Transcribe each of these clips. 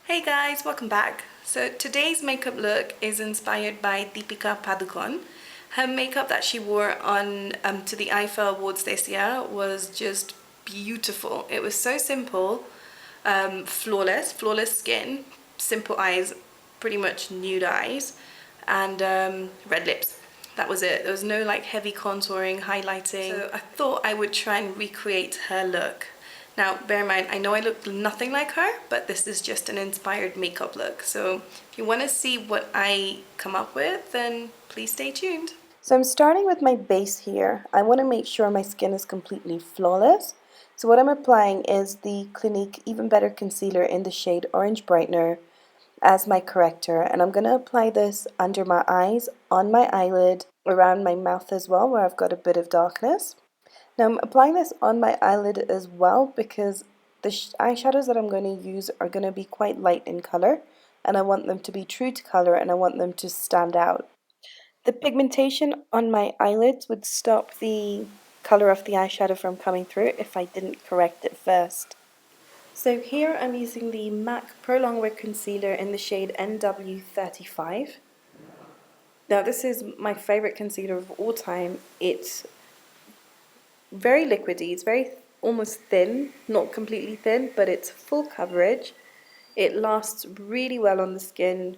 Hey guys, welcome back. So today's makeup look is inspired by Deepika Padukone. Her makeup that she wore on to the IIFA Awards this year was just beautiful. It was so simple, flawless skin, simple eyes, pretty much nude eyes, and red lips. That was it. There was no like heavy contouring, highlighting. So I thought I would try and recreate her look. Now, bear in mind, I know I look nothing like her, but this is just an inspired makeup look. So if you want to see what I come up with, then please stay tuned. So I'm starting with my base here. I want to make sure my skin is completely flawless. So what I'm applying is the Clinique Even Better Concealer in the shade Orange Brightener as my corrector. And I'm going to apply this under my eyes, on my eyelid, around my mouth as well, where I've got a bit of darkness. Now I'm applying this on my eyelid as well because the eyeshadows that I'm going to use are going to be quite light in color, and I want them to be true to color and I want them to stand out. The pigmentation on my eyelids would stop the color of the eyeshadow from coming through if I didn't correct it first. So here I'm using the MAC Prolongwear Concealer in the shade NW35. Now this is my favorite concealer of all time. It's very liquidy, it's very almost thin, not completely thin, but it's full coverage. It lasts really well on the skin.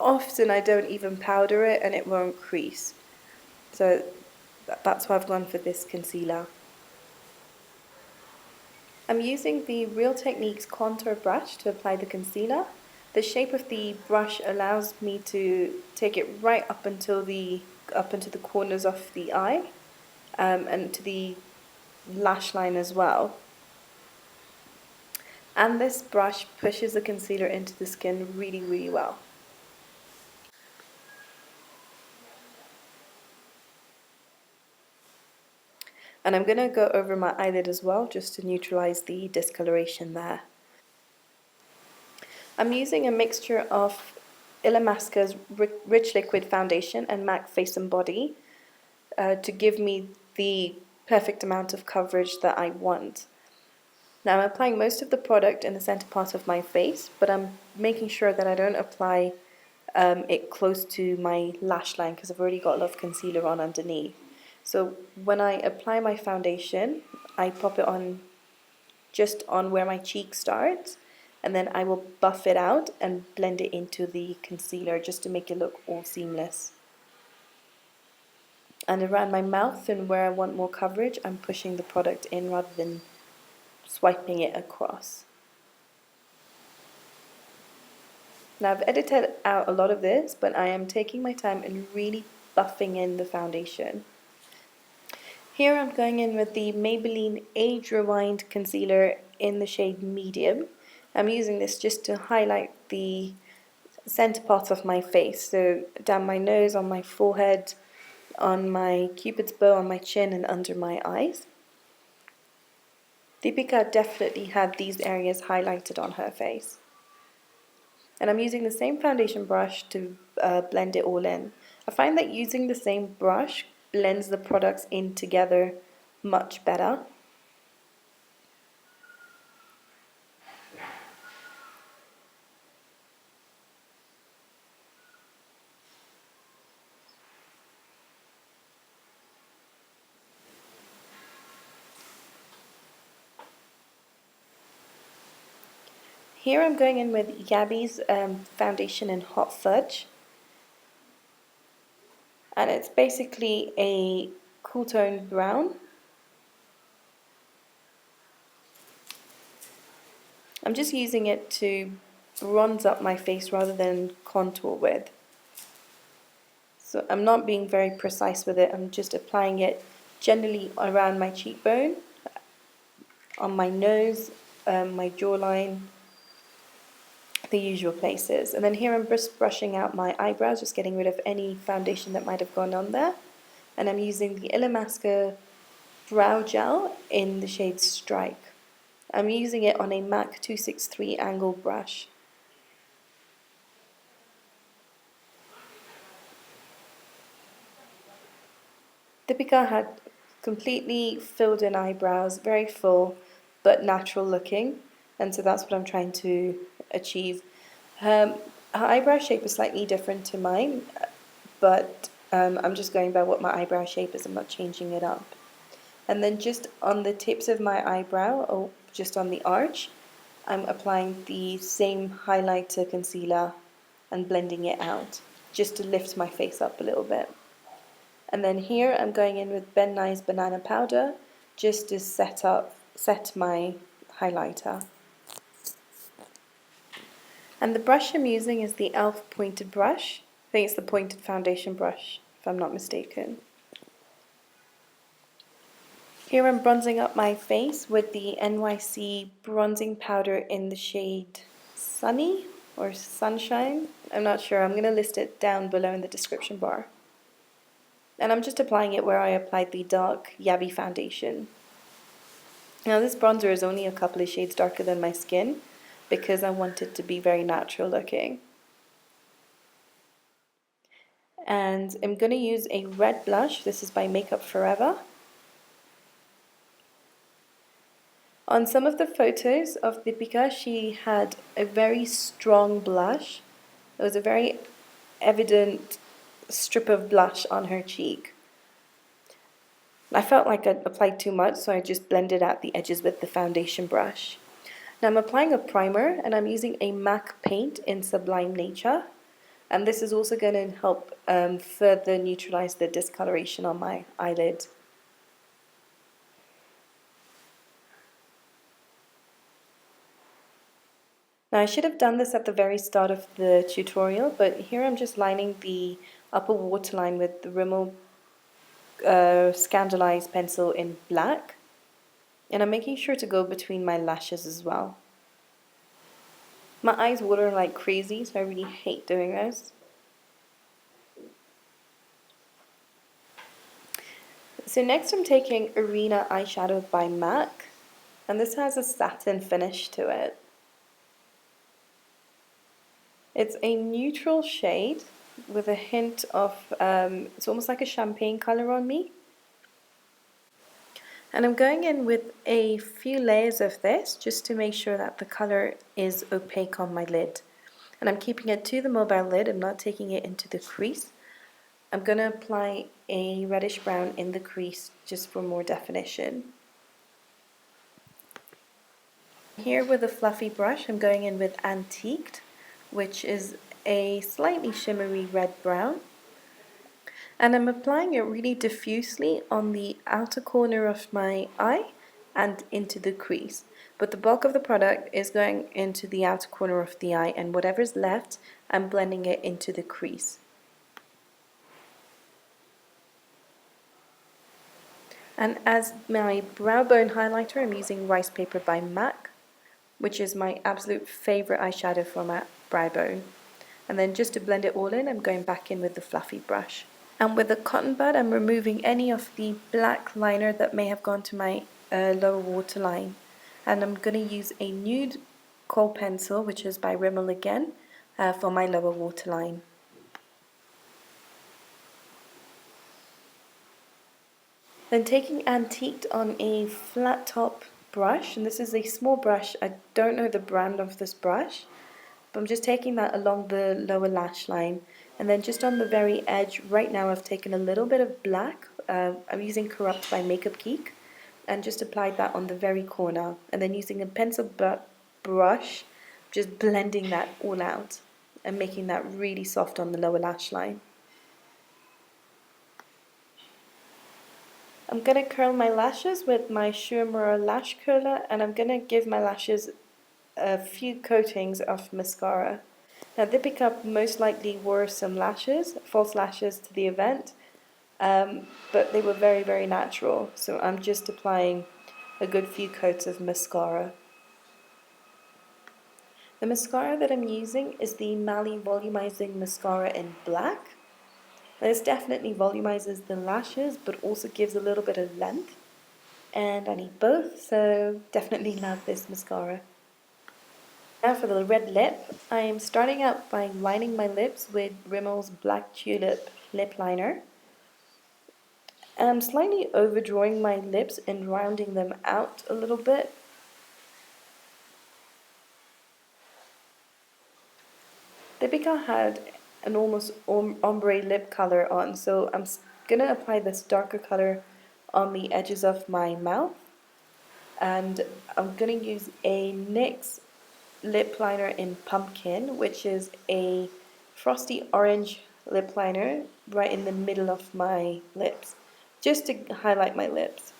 Often I don't even powder it and it won't crease. So that's why I've gone for this concealer. I'm using the Real Techniques contour brush to apply the concealer. The shape of the brush allows me to take it right up into the corners of the eye and to the lash line as well. And this brush pushes the concealer into the skin really well. And I'm going to go over my eyelid as well just to neutralize the discoloration there. I'm using a mixture of Illamasqua's Rich Liquid Foundation and MAC Face and Body to give me the perfect amount of coverage that I want. Now I'm applying most of the product in the center part of my face, but I'm making sure that I don't apply it close to my lash line because I've already got a lot of concealer on underneath. So when I apply my foundation, I pop it on just on where my cheek starts, and then I will buff it out and blend it into the concealer just to make it look all seamless. And around my mouth and where I want more coverage, I'm pushing the product in rather than swiping it across. Now I've edited out a lot of this, but I am taking my time and really buffing in the foundation. Here I'm going in with the Maybelline Age Rewind Concealer in the shade Medium. I'm using this just to highlight the center part of my face, so down my nose, on my forehead, on my cupid's bow, on my chin and under my eyes. Deepika definitely had these areas highlighted on her face. And I'm using the same foundation brush to blend it all in. I find that using the same brush blends the products in together much better. Here I'm going in with Yaby's foundation in Hot Fudge. And it's basically a cool tone brown. I'm just using it to bronze up my face rather than contour with. So I'm not being very precise with it, I'm just applying it generally around my cheekbone, on my nose, my jawline, the usual places. And then here I'm just brushing out my eyebrows, just getting rid of any foundation that might have gone on there. And I'm using the Illamasqua Brow Gel in the shade Strike. I'm using it on a MAC 263 angle brush. Deepika had completely filled in eyebrows, very full but natural looking. and so that's what I'm trying to achieve. Her eyebrow shape is slightly different to mine, but I'm just going by what my eyebrow shape is. I'm not changing it up. And then just on the tips of my eyebrow, or just on the arch, I'm applying the same highlighter concealer and blending it out, just to lift my face up a little bit. And then here I'm going in with Nye's Banana Powder, just to set my highlighter. And the brush I'm using is the e.l.f. pointed brush. I think it's the pointed foundation brush, if I'm not mistaken. Here I'm bronzing up my face with the NYC bronzing powder in the shade Sunny or Sunshine. I'm not sure. I'm going to list it down below in the description bar. And I'm just applying it where I applied the dark Yaby foundation. Now this bronzer is only a couple of shades darker than my skin because I want it to be very natural looking. And I'm going to use a red blush. This is by Makeup Forever. On some of the photos of Deepika, she had a very strong blush. There was a very evident strip of blush on her cheek. I felt like I applied too much, so I just blended out the edges with the foundation brush. Now I'm applying a primer, and I'm using a MAC paint in Sublime Nature. And this is also going to help further neutralize the discoloration on my eyelid. Now I should have done this at the very start of the tutorial, but here I'm just lining the upper waterline with the Rimmel Scandaleyes pencil in black. And I'm making sure to go between my lashes as well. My eyes water like crazy, so I really hate doing this. So next I'm taking Arena Eyeshadow by MAC, and this has a satin finish to it. It's a neutral shade with a hint of, it's almost like a champagne color on me. And I'm going in with a few layers of this just to make sure that the color is opaque on my lid. And I'm keeping it to the mobile lid, I'm not taking it into the crease. I'm going to apply a reddish brown in the crease just for more definition. Here with a fluffy brush, I'm going in with Antiqued, which is a slightly shimmery red brown. And I'm applying it really diffusely on the outer corner of my eye and into the crease. But the bulk of the product is going into the outer corner of the eye, and whatever's left, I'm blending it into the crease. And as my brow bone highlighter, I'm using Ricepaper by MAC, which is my absolute favorite eyeshadow for my brow bone. And then just to blend it all in, I'm going back in with the fluffy brush. And with a cotton bud, I'm removing any of the black liner that may have gone to my lower waterline. And I'm going to use a nude Kohl pencil, which is by Rimmel again, for my lower waterline. Then taking Antiqued on a flat top brush, and this is a small brush, I don't know the brand of this brush, but I'm just taking that along the lower lash line. And then just on the very edge, right now I've taken a little bit of black, I'm using Corrupt by Makeup Geek, and just applied that on the very corner. And then using a pencil brush, just blending that all out and making that really soft on the lower lash line. I'm going to curl my lashes with my Schumacher lash curler, and I'm going to give my lashes a few coatings of mascara. Now Deepika most likely wore some lashes, false lashes to the event, but they were very, very natural, so I'm just applying a good few coats of mascara. The mascara that I'm using is the Mally Volumizing Mascara in black. This definitely volumizes the lashes, but also gives a little bit of length. And I need both, so definitely love this mascara. Now for the red lip, I am starting out by lining my lips with Rimmel's Black Tulip lip liner. And I'm slightly overdrawing my lips and rounding them out a little bit. Deepika had an almost ombre lip color on, so I'm gonna apply this darker color on the edges of my mouth, and I'm gonna use a NYX lip liner in Pumpkin, which is a frosty orange lip liner right in the middle of my lips, just to highlight my lips.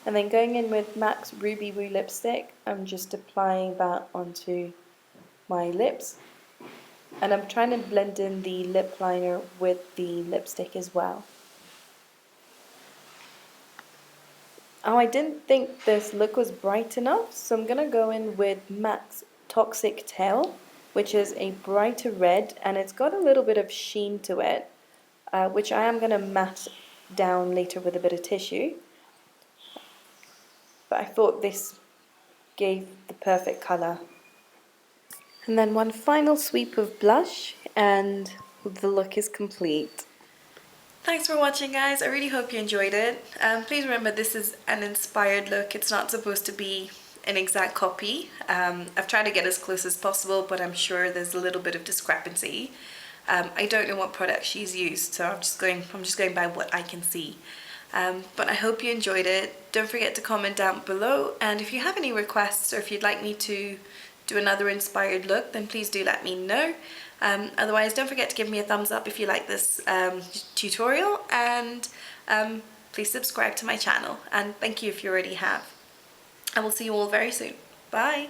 And then going in with MAC's Ruby Woo lipstick, I'm just applying that onto my lips. And I'm trying to blend in the lip liner with the lipstick as well. Oh, I didn't think this look was bright enough, so I'm going to go in with MAC's Toxic Tail, which is a brighter red, and it's got a little bit of sheen to it, which I am going to matte down later with a bit of tissue. But I thought this gave the perfect colour. And then one final sweep of blush, and the look is complete. Thanks for watching, guys. I really hope you enjoyed it. Please remember, this is an inspired look. It's not supposed to be an exact copy. I've tried to get as close as possible, but I'm sure there's a little bit of discrepancy. I don't know what product she's used, so I'm just going by what I can see. But I hope you enjoyed it. Don't forget to comment down below, and if you have any requests or if you'd like me to do another inspired look, then please do let me know. Otherwise, don't forget to give me a thumbs up if you like this tutorial, and please subscribe to my channel, and thank you if you already have. I will see you all very soon. Bye!